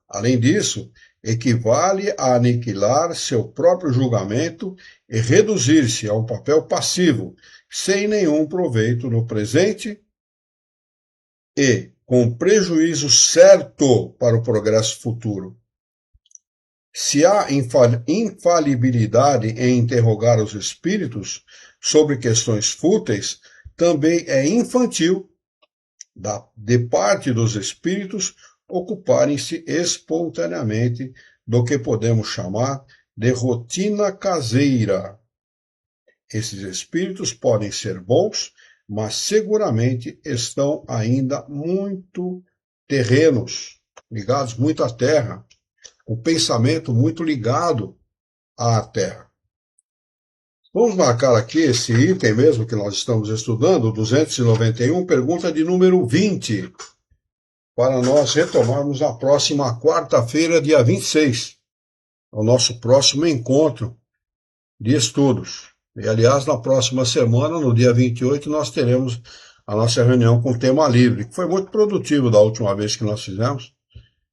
S1: Além disso, equivale a aniquilar seu próprio julgamento e reduzir-se a um papel passivo, sem nenhum proveito no presente e com prejuízo certo para o progresso futuro. Se há infalibilidade em interrogar os espíritos sobre questões fúteis, também é infantil, de parte dos espíritos, ocuparem-se espontaneamente do que podemos chamar de rotina caseira. Esses espíritos podem ser bons, mas seguramente estão ainda muito terrenos, ligados muito à terra, o pensamento muito ligado à terra. Vamos marcar aqui esse item mesmo que nós estamos estudando, 291, pergunta de número 20, para nós retomarmos na próxima quarta-feira, dia 26, o nosso próximo encontro de estudos. E, aliás, na próxima semana, no dia 28, nós teremos a nossa reunião com tema livre, que foi muito produtivo da última vez que nós fizemos.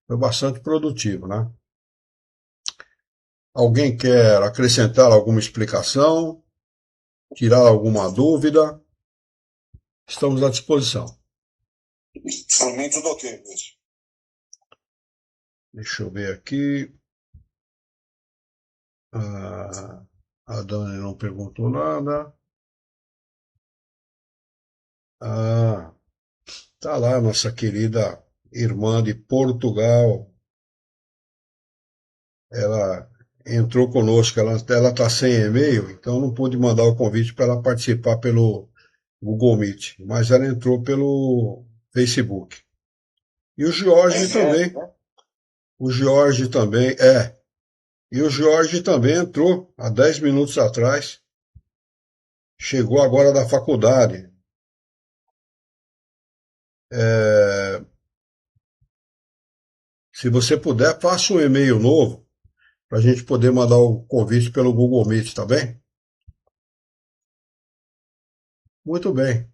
S1: Foi bastante produtivo, né? Alguém quer acrescentar alguma explicação? Tirar alguma dúvida? Estamos à disposição.
S2: Por mim, tudo ok, mesmo.
S1: Deixa eu ver aqui. A Dani não perguntou nada. Ah, tá lá nossa querida irmã de Portugal. Ela entrou conosco, ela está sem e-mail, então não pude mandar o convite para ela participar pelo Google Meet, mas ela entrou pelo Facebook. E o Jorge também. O Jorge também, E o Jorge também entrou há 10 minutos atrás. Chegou agora da faculdade. Se você puder, faça um e-mail novo para a gente poder mandar o convite pelo Google Meet, tá bem? Muito bem.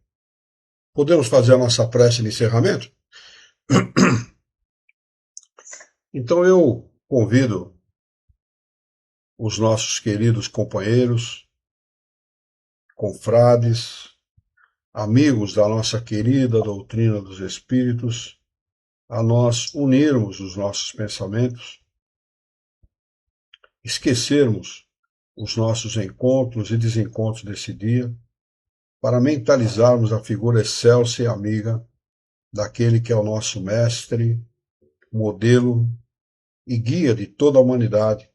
S1: Podemos fazer a nossa prece de encerramento? Então eu convido os nossos queridos companheiros, confrades, amigos da nossa querida doutrina dos Espíritos, a nós unirmos os nossos pensamentos, esquecermos os nossos encontros e desencontros desse dia, para mentalizarmos a figura excelsa e amiga daquele que é o nosso mestre, modelo e guia de toda a humanidade,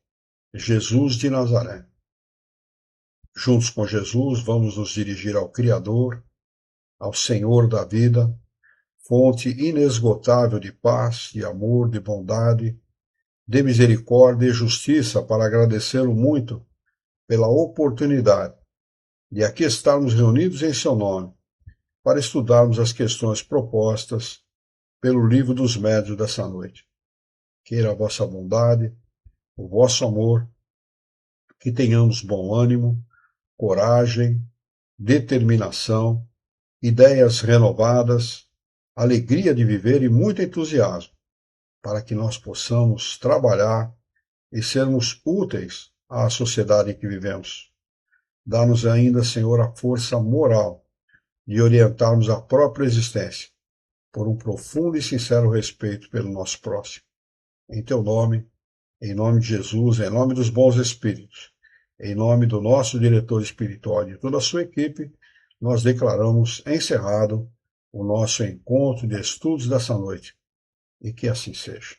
S1: Jesus de Nazaré. Juntos com Jesus, vamos nos dirigir ao Criador, ao Senhor da vida, fonte inesgotável de paz, de amor, de bondade, de misericórdia e justiça, para agradecê-lo muito pela oportunidade de aqui estarmos reunidos em seu nome, para estudarmos as questões propostas pelo Livro dos Médiuns dessa noite. Queira a vossa bondade, o vosso amor, que tenhamos bom ânimo, coragem, determinação, ideias renovadas, alegria de viver e muito entusiasmo, para que nós possamos trabalhar e sermos úteis à sociedade em que vivemos. Dá-nos ainda, Senhor, a força moral de orientarmos a própria existência por um profundo e sincero respeito pelo nosso próximo. Em teu nome, em nome de Jesus, em nome dos bons espíritos, em nome do nosso diretor espiritual e de toda a sua equipe, nós declaramos encerrado o nosso encontro de estudos dessa noite. E que assim seja.